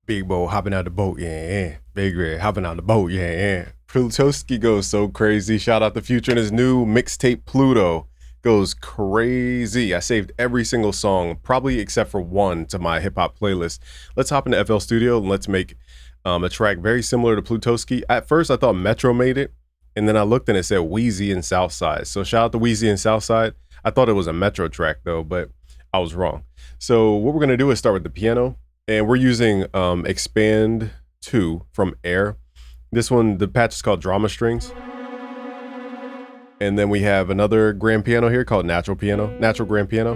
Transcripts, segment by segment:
Big Bo hopping out the boat, yeah. Big Red hopping out the boat, yeah. Plutoski goes so crazy. Shout out the Future and his new mixtape Pluto goes crazy. I saved every single song, probably except for one, to my hip hop playlist. Let's hop into FL Studio and let's make a track very similar to Plutoski. At first, I thought Metro made it, and then I looked and it said Wheezy and Southside. So shout out to Wheezy and Southside. I thought it was a Metro track though, but I was wrong. So what we're gonna do is start with the piano. And we're using Expand 2 from Air. This one, the patch is called Drama Strings. And then we have another grand piano here called Natural Grand Piano.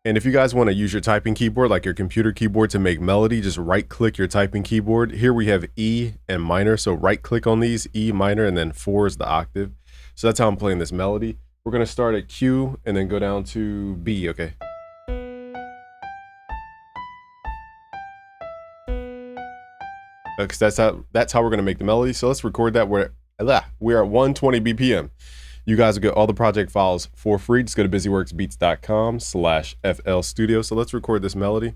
And if you guys want to use your typing keyboard, like your computer keyboard, to make melody, just right click your typing keyboard. Here we have E and minor. So right click on these, E minor, and then 4 is the octave. So that's how I'm playing this melody. We're gonna start at Q and then go down to B, okay? Because that's how we're gonna make the melody. So let's record that. We're at 120 BPM. You guys will get all the project files for free. Just go to busyworksbeats.com/FL Studio. So let's record this melody.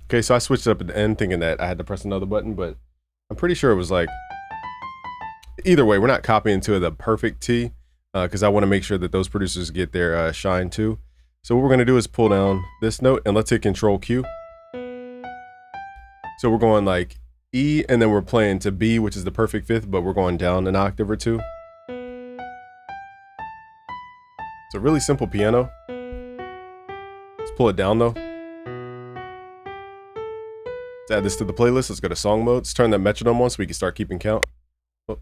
Okay, so I switched it up at the end thinking that I had to press another button, but I'm pretty sure it was like, either way, we're not copying to the perfect T. Because I want to make sure that those producers get their shine too. So what we're going to do is pull down this note and let's hit Control Q. So we're going like E and then we're playing to B, which is the perfect fifth, but we're going down an octave or two. It's a really simple piano. Let's pull it down though. Let's add this to the playlist. Let's go to song mode. Let's turn that metronome on so we can start keeping count. Oh,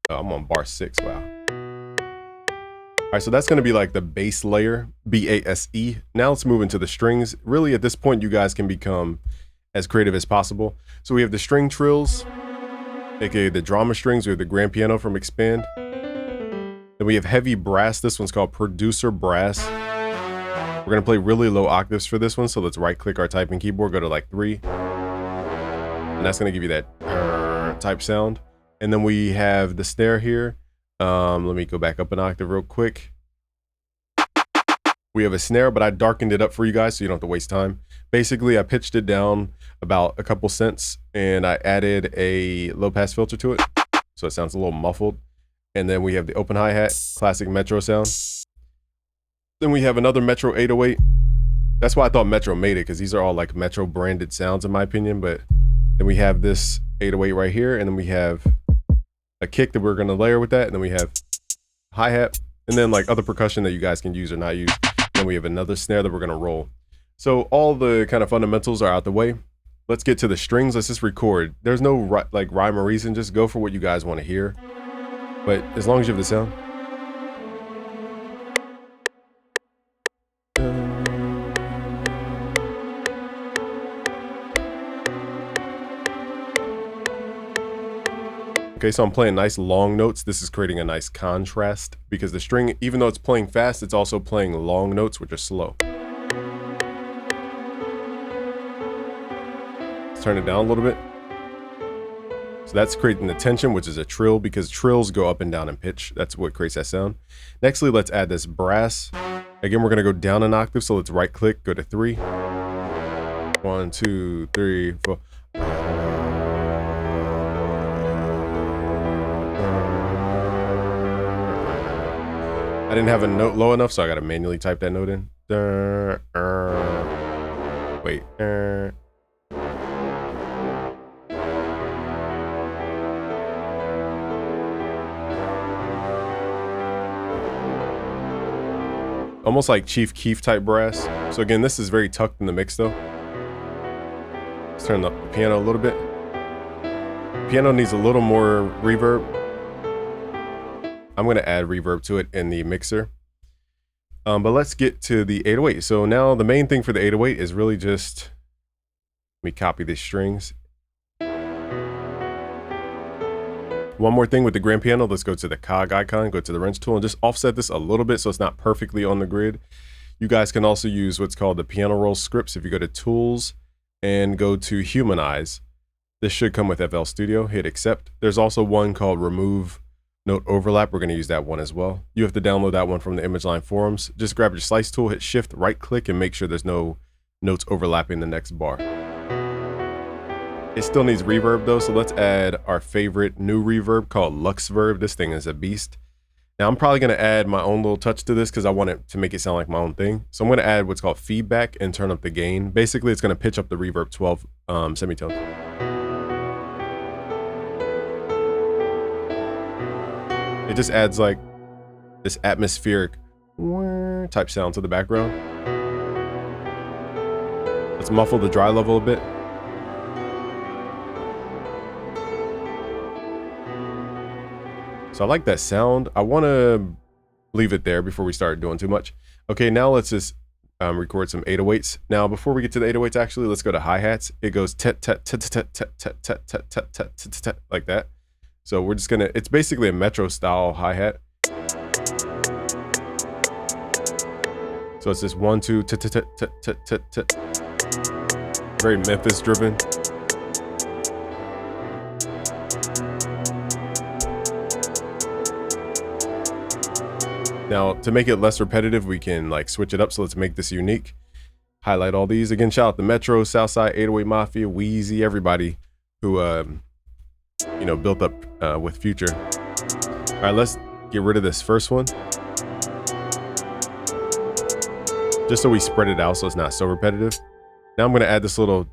I'm on bar 6, wow. All right, so that's going to be like the bass layer, B-A-S-E. Now let's move into the strings. Really, at this point, you guys can become as creative as possible. So we have the string trills, aka the drama strings. We have the grand piano from Expand. Then we have heavy brass. This one's called Producer Brass. We're going to play really low octaves for this one. So let's right click our typing keyboard, go to like 3. And that's going to give you that type sound. And then we have the snare here. Let me go back up an octave real quick. We have a snare, but I darkened it up for you guys so you don't have to waste time. Basically, I pitched it down about a couple cents and I added a low pass filter to it. So it sounds a little muffled. And then we have the open hi-hat, classic Metro sound. Then we have another Metro 808. That's why I thought Metro made it, because these are all like Metro branded sounds in my opinion. But then we have this 808 right here, and then we have a kick that we're going to layer with that, and then we have hi-hat, and then like other percussion that you guys can use or not use. Then we have another snare that we're going to roll. So all the kind of fundamentals are out the way. Let's get to the strings. Let's just record. There's no like rhyme or reason. Just go for what you guys want to hear. But as long as you have the sound. Okay, so I'm playing nice long notes. This is creating a nice contrast because the string, even though it's playing fast, it's also playing long notes, which are slow. Let's turn it down a little bit. So that's creating the tension, which is a trill, because trills go up and down in pitch. That's what creates that sound. Nextly, let's add this brass. Again, we're gonna go down an octave, so let's right click, go to 3. 1, 2, 3, 4. I didn't have a note low enough, so I gotta manually type that note in. Wait. Almost like Chief Keef type brass. So again, this is very tucked in the mix though. Let's turn up the piano a little bit. Piano needs a little more reverb. I'm going to add reverb to it in the mixer. But let's get to the 808. So now the main thing for the 808 is really just, let me copy these strings. One more thing with the grand piano, let's go to the cog icon, go to the wrench tool and just offset this a little bit so it's not perfectly on the grid. You guys can also use what's called the piano roll scripts. If you go to tools and go to humanize, This should come with FL Studio. Hit accept. There's also one called remove note overlap. We're going to use that one as well. You have to download that one from the ImageLine forums. Just grab your slice tool, hit shift, right click, and make sure there's no notes overlapping the next bar. It still needs reverb though, so let's add our favorite new reverb called Luxverb. This thing is a beast. Now I'm probably going to add my own little touch to this because I want it to make it sound like my own thing. So I'm going to add what's called feedback and turn up the gain. Basically, it's going to pitch up the reverb 12 semitones. It just adds like this atmospheric type sound to the background. Let's muffle the dry level a bit. So I like that sound. I want to leave it there before we start doing too much. Okay, now let's just record some 808s. Now, before we get to the 808s, actually, let's go to hi-hats. It goes tet tet tet tet tet tet tet tet tet tet tet tet like that. So we're just gonna, it's basically a Metro style hi-hat. So it's this 1 2 tet tet tet tet tet tet. Very Memphis driven. Now, to make it less repetitive, we can like switch it up. So let's make this unique. Highlight all these. Again, shout out to Metro, Southside, 808 Mafia, Wheezy, everybody who, you know, built up with Future. All right, let's get rid of this first one. Just so we spread it out so it's not so repetitive. Now I'm going to add this little,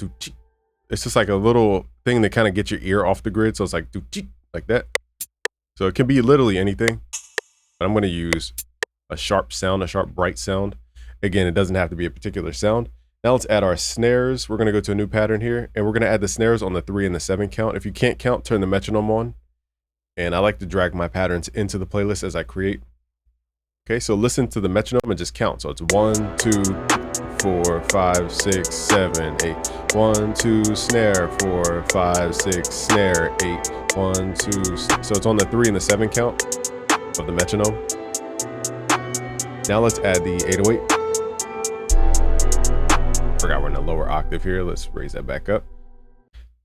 it's just like a little thing that kind of gets your ear off the grid. So it's like, like that. So it can be literally anything. But I'm going to use a sharp sound, a sharp, bright sound. Again, it doesn't have to be a particular sound. Now let's add our snares. We're going to go to a new pattern here, and we're going to add the snares on the 3 and the 7 count. If you can't count, turn the metronome on. And I like to drag my patterns into the playlist as I create. Okay, so listen to the metronome and just count. So it's 1, 2, 4, 5, 6, 7, 8. 1, 2, snare, 4, 5, 6, snare, 8. 1, 2. So it's on the 3 and the 7 count of the metronome. Now let's add the 808. Forgot we're in a lower octave here. Let's raise that back up.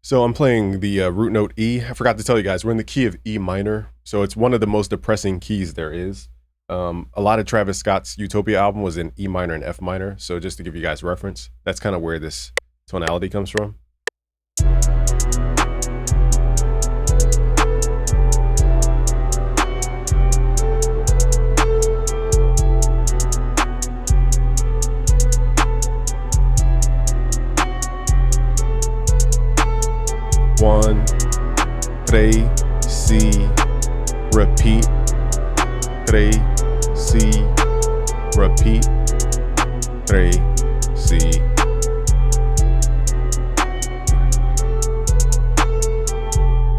So I'm playing the root note E. I forgot to tell you guys, we're in the key of E minor. So it's one of the most depressing keys there is. A lot of Travis Scott's Utopia album was in E minor and F minor. So just to give you guys reference, that's kind of where this tonality comes from. One, 3, C, repeat, 3, C, repeat, 3, C.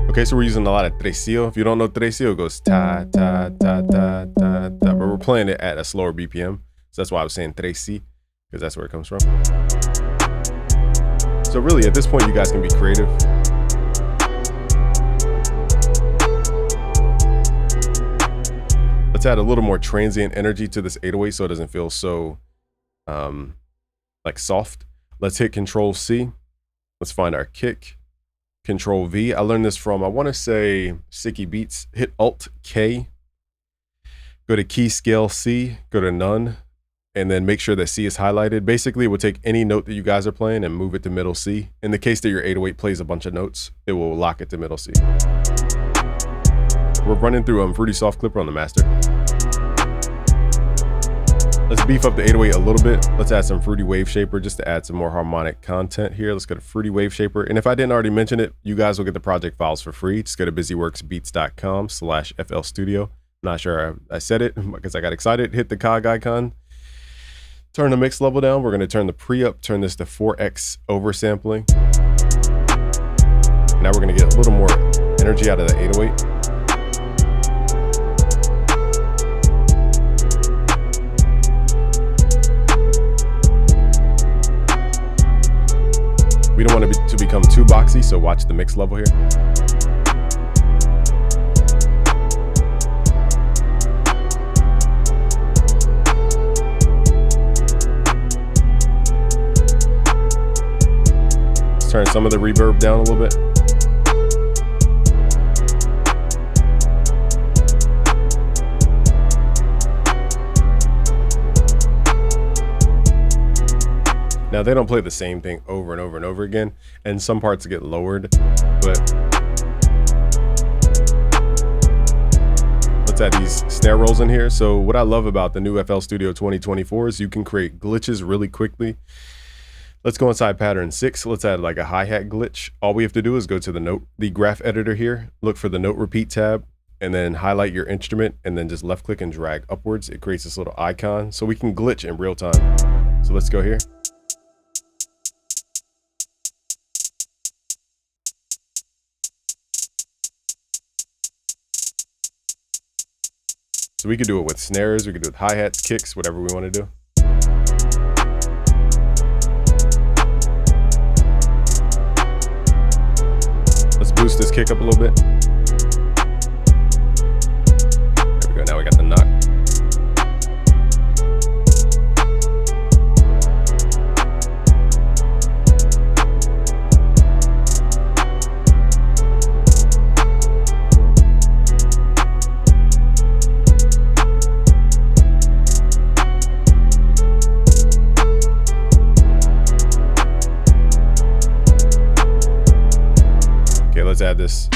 Okay, so we're using a lot of tresillo. If you don't know tresillo, it goes ta, ta, ta, ta, ta, ta, but we're playing it at a slower BPM. So that's why I was saying 3C, because that's where it comes from. So really, at this point, you guys can be creative. Let's add a little more transient energy to this 808 so it doesn't feel so like soft. Let's hit Control C. Let's find our kick. Control V. I learned this from, I want to say, Sicky Beats. Hit Alt K. Go to key scale C. Go to none. And then make sure that C is highlighted. Basically, it will take any note that you guys are playing and move it to middle C. In the case that your 808 plays a bunch of notes, it will lock it to middle C. We're running through Fruity Soft Clipper on the master. Let's beef up the 808 a little bit. Let's add some Fruity Wave Shaper just to add some more harmonic content here. Let's go to Fruity Wave Shaper. And if I didn't already mention it, you guys will get the project files for free. Just go to busyworksbeats.com/FL Studio. Not sure I said it because I got excited. Hit the cog icon. Turn the mix level down. We're going to turn the pre-up, turn this to 4x oversampling. Now we're going to get a little more energy out of the 808. We don't want it to become too boxy, so watch the mix level here. Let's turn some of the reverb down a little bit. Now they don't play the same thing over and over and over again, and some parts get lowered, but let's add these snare rolls in here. So what I love about the new FL Studio 2024 is you can create glitches really quickly. Let's go inside pattern 6. Let's add like a hi-hat glitch. All we have to do is go to the graph editor here, look for the note repeat tab, and then highlight your instrument, and then just left click and drag upwards. It creates this little icon so we can glitch in real time. So let's go here. So we could do it with snares, we could do it with hi-hats, kicks, whatever we want to do. Let's boost this kick up a little bit. There we go, now we got the knock. Let's add this.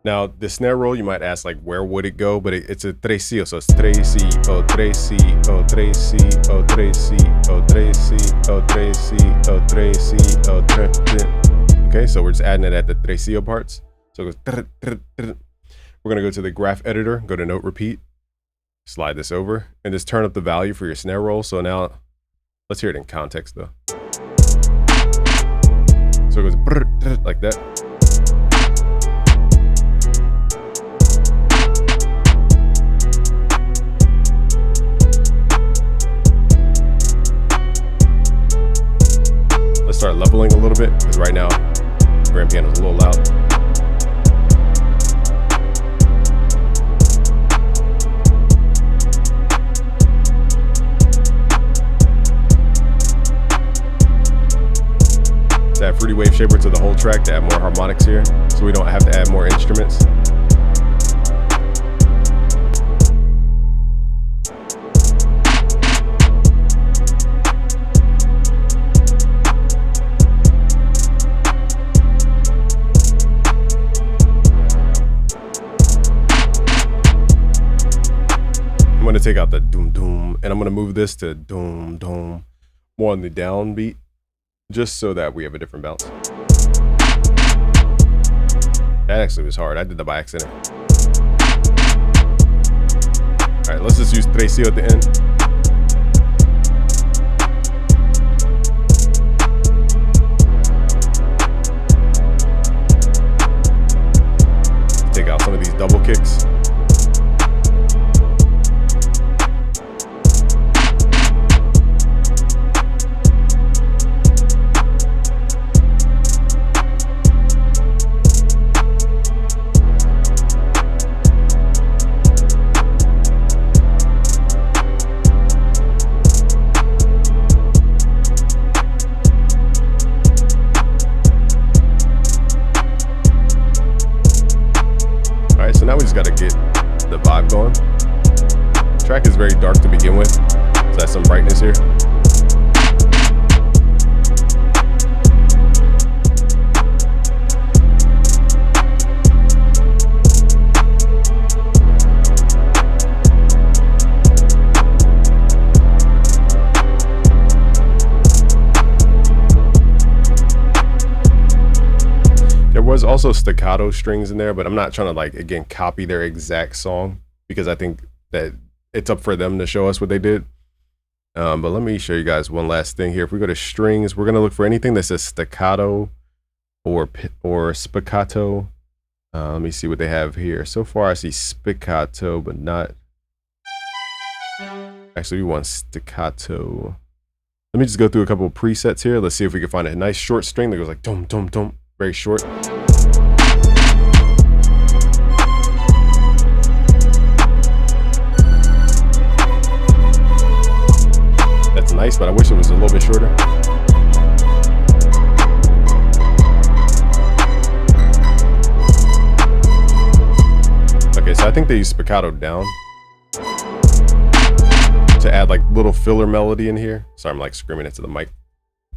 Now the snare roll, you might ask like where would it go, but it's a trecillo, so it's trecillo, trecillo, trecillo, trecillo, trecillo, trecillo, trecillo, trecillo. Okay, so we're just adding it at the trecillo parts. So it goes. We're gonna go to the graph editor, go to note repeat, slide this over, and just turn up the value for your snare roll. So now let's hear it in context though. So it goes like that. Start leveling a little bit because right now grand piano is a little loud. Let's add Fruity Wave Shaper to the whole track to add more harmonics here, so we don't have to add more instruments. I'm going to take out the doom doom and I'm going to move this to doom doom more on the downbeat, just so that we have a different bounce. That actually was hard. I did that by accident. All right, let's just use trecillo at the end. Take out some of these double kicks. So now we just got to get the vibe going. The track is very dark to begin with, so that's some brightness here. There was also staccato strings in there, but I'm not trying to like, again, copy their exact song because I think that it's up for them to show us what they did. But let me show you guys one last thing here. If we go to strings, we're going to look for anything that says staccato or spiccato. Let me see what they have here. So far I see spiccato, but not. Actually, we want staccato. Let me just go through a couple of presets here. Let's see if we can find a nice short string that goes like dum dum dum. Very short. That's nice, but I wish it was a little bit shorter. Okay, so I think they use spiccato down to add like little filler melody in here. Sorry, I'm like screaming into the mic.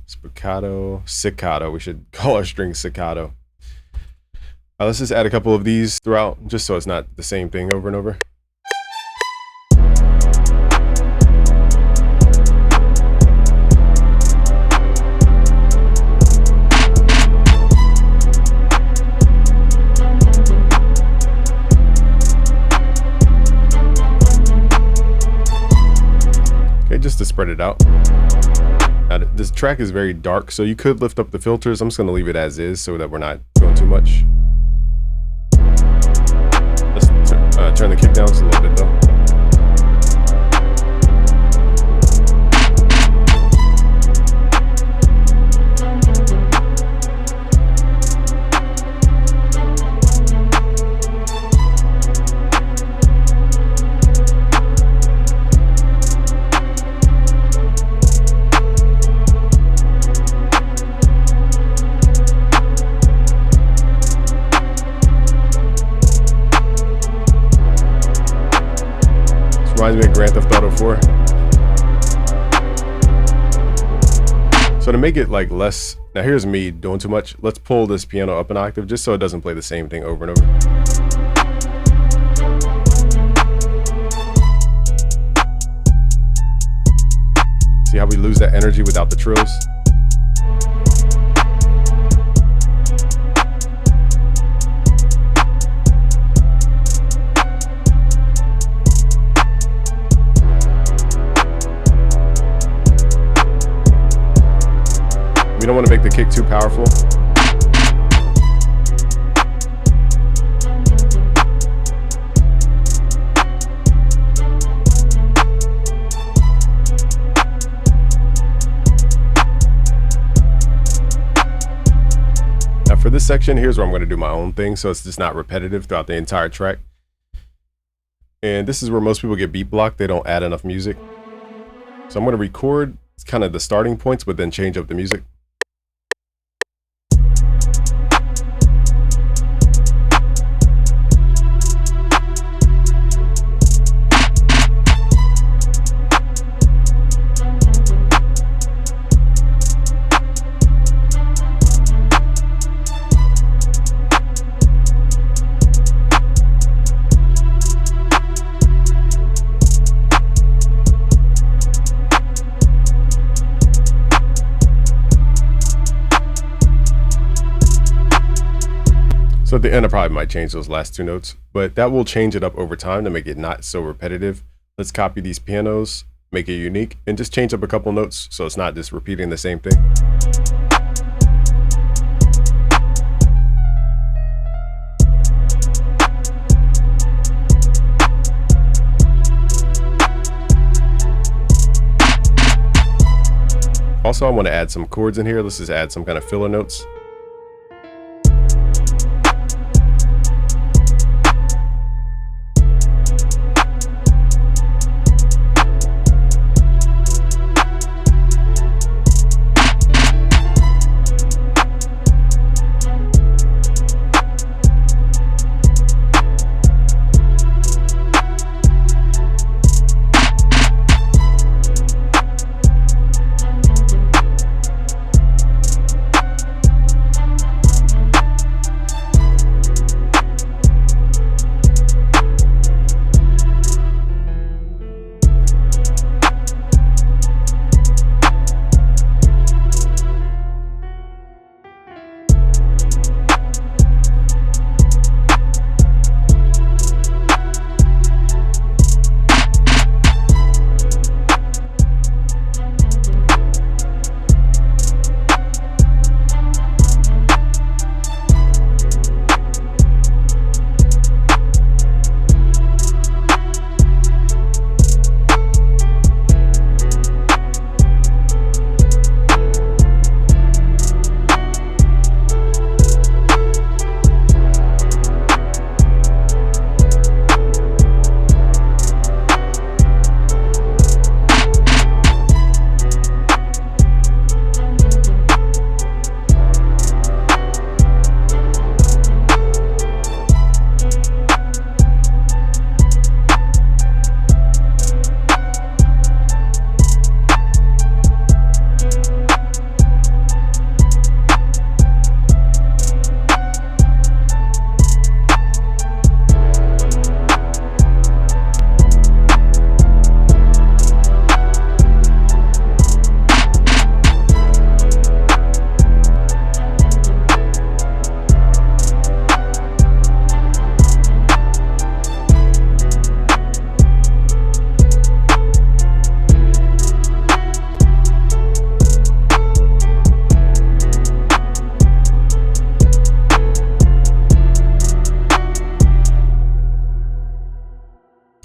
Spiccato, staccato. We should call our string staccato. Let's just add a couple of these throughout, just so it's not the same thing over and over. Okay, just to spread it out. Now, this track is very dark, so you could lift up the filters. I'm just going to leave it as is so that we're not doing too much. Let's turn the kick down just a little bit though. Reminds me of Grand Theft Auto 4. So to make it like less, now here's me doing too much. Let's pull this piano up an octave just so it doesn't play the same thing over and over. See how we lose that energy without the trills? We don't want to make the kick too powerful. Now for this section, here's where I'm going to do my own thing, so it's just not repetitive throughout the entire track. And this is where most people get beat blocked. They don't add enough music. So I'm going to record kind of the starting points, but then change up the music. So at the end, I probably might change those last two notes, but that will change it up over time to make it not so repetitive. Let's copy these pianos, make it unique, and just change up a couple notes so it's not just repeating the same thing. Also, I want to add some chords in here. Let's just add some kind of filler notes.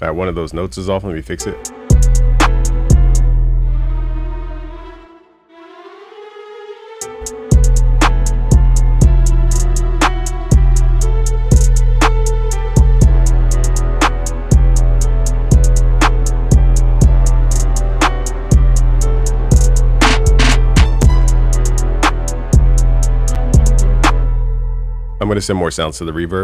All right, one of those notes is off. Let me fix it. I'm going to send more sounds to the reverb.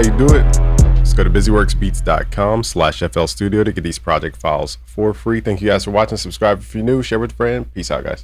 you do it. Just go to busyworksbeats.com/FL Studio to get these project files for free. Thank you guys for watching. Subscribe if you're new. Share with a friend. Peace out, guys.